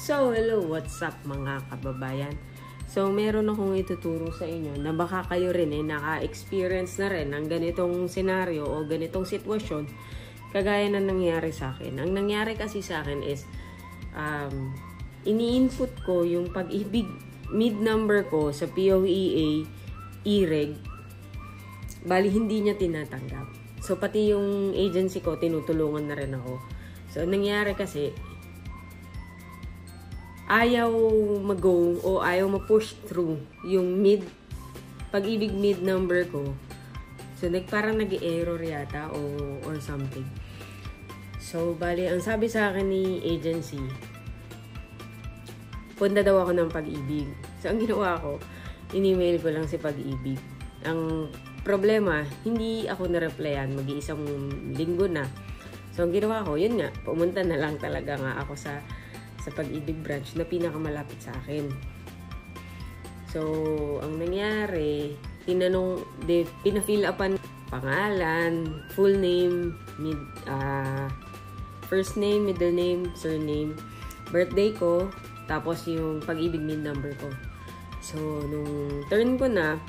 So, hello, what's up mga kababayan? So, meron akong ituturo sa inyo na baka kayo rin naka-experience na rin ng ganitong senaryo o ganitong sitwasyon kagaya na nangyari sa akin. Ang nangyari kasi sa akin is ini-input ko yung pag-ibig mid number ko sa POEA e-reg. Bali, hindi niya tinatanggap. So, pati yung agency ko, tinutulungan na rin ako. So, nangyari kasi, ayaw mag-go o ayaw ma-push through yung pag-ibig mid number ko. So, parang nag-error yata or something. So, bali, ang sabi sa akin ni agency, punta daw ako ng pag-ibig. So, ang ginawa ko, in-email ko lang si pag-ibig. Ang problema, hindi ako na-replyan. Mag-iisang linggo na. So, ang ginawa ko, yun nga, pumunta na lang talaga nga ako sa pag-ibig branch na pinakamalapit sa akin. So, ang nangyari, pina-fill upan pangalan, full name, first name, middle name, surname, birthday ko, tapos yung pag-ibig mid number ko. So, nung turn ko na,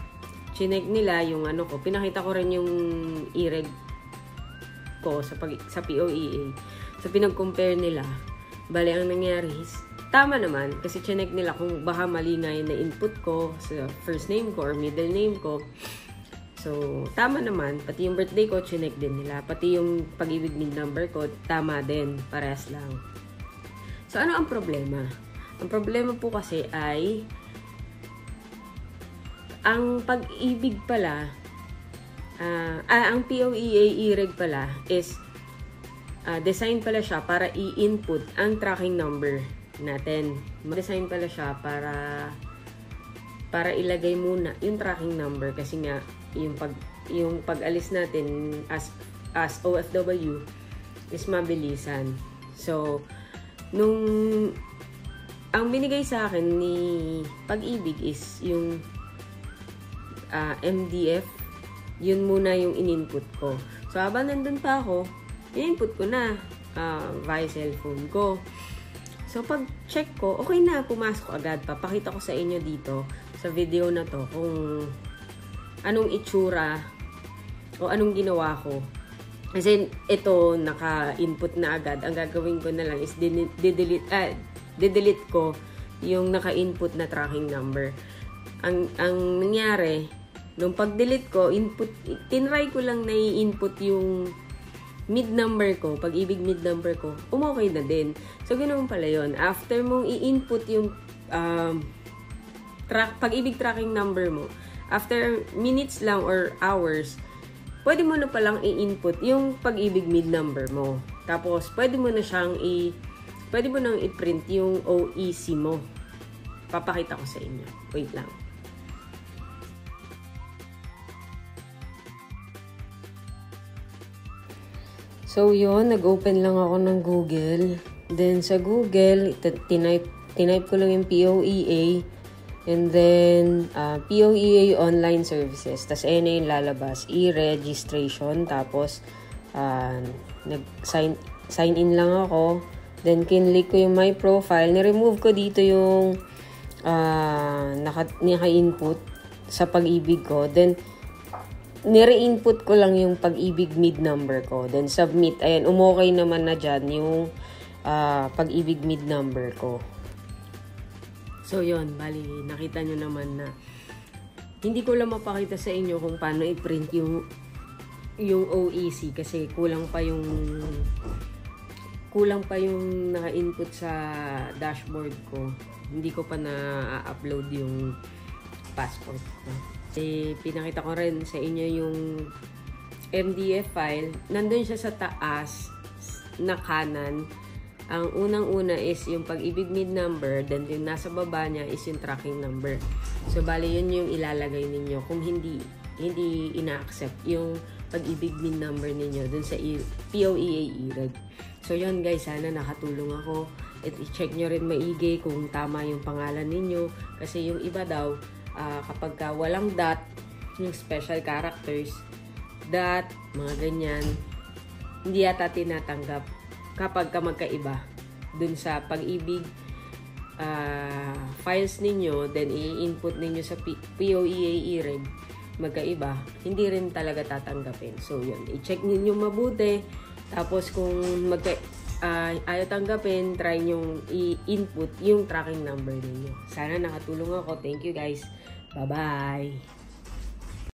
chinek nila yung ano ko, pinakita ko rin yung e-reg ko sa POEA. So, pinag-compare nila. Bale, ang nangyari is, tama naman, kasi chinek nila kung baka mali nga yung na-input ko sa first name ko or middle name ko. So, tama naman. Pati yung birthday ko, chinek din nila. Pati yung pag-ibig mid number ko, tama din. Parehas lang. So, ano ang problema? Ang problema po kasi ay, ang pag-ibig pala, ang POEA e-reg pala is, design pala siya para i-input ang tracking number natin. Design pala siya para ilagay muna yung tracking number kasi nga yung pag-alis natin as OFW is mabilisan. So, ang binigay sa akin ni Pag-ibig is yung MDF, yun muna yung in-input ko. So, habang nandun pa ako, in-input ko na via cellphone ko. So, pag check ko, okay na, pumasok agad. Papakita ko sa inyo dito sa video na to kung anong itsura o anong ginawa ko. Kasi ito, naka-input na agad. Ang gagawin ko na lang is delete ko yung naka-input na tracking number. Ang nangyari, nung pag-delete ko, tinry ko lang na i-input yung mid number ko, pag-ibig mid number ko, umokay na din. So, ganoon pala yun. After mong i-input yung pag-ibig tracking number mo, after minutes lang or hours, pwede mo na palang i-input yung pag-ibig mid number mo. Tapos, pwede mo nang i-print yung OEC mo. Papakita ko sa inyo. Wait lang. So, yun. Nag-open lang ako ng Google. Then, sa Google, tinype ko lang yung POEA. And then, POEA online services. Tapos, ayun na yung lalabas. E-registration. Tapos, nag-sign in lang ako. Then, kinlik ko yung my profile. Ni-remove ko dito yung naka-input sa pag-ibig ko. Then, nire-input ko lang yung pag-ibig mid number ko. Then, submit. Ayan, umokay naman na dyan yung pag-ibig mid number ko. So, yun. Bali, nakita nyo naman na hindi ko lang mapakita sa inyo kung paano i-print yung OEC kasi kulang pa yung naka-input sa dashboard ko. Hindi ko pa na-upload yung passport ko. Pinakita ko rin sa inyo yung MDF file. Nandun siya sa taas na kanan. Ang unang-una is yung pag-ibig mid number. Then yung nasa baba niya is yung tracking number. So, bali yun yung ilalagay ninyo kung hindi ina-accept yung pag-ibig mid number ninyo dun sa POEA e-reg. So, yun guys. Sana nakatulong ako. At i-check nyo rin maigi kung tama yung pangalan ninyo. Kasi yung iba daw, kapag walang dot, yung special characters, dot, mga ganyan, hindi yata tinatanggap kapag magkaiba dun sa pag-ibig files ninyo, then i-input ninyo sa POEA reg, magkaiba, hindi rin talaga tatanggapin. So, yun. I-check ninyo mabuti. Tapos, kung ayaw tanggapin, try nyong i-input yung tracking number ninyo. Sana nakatulong ako. Thank you, guys. Bye-bye!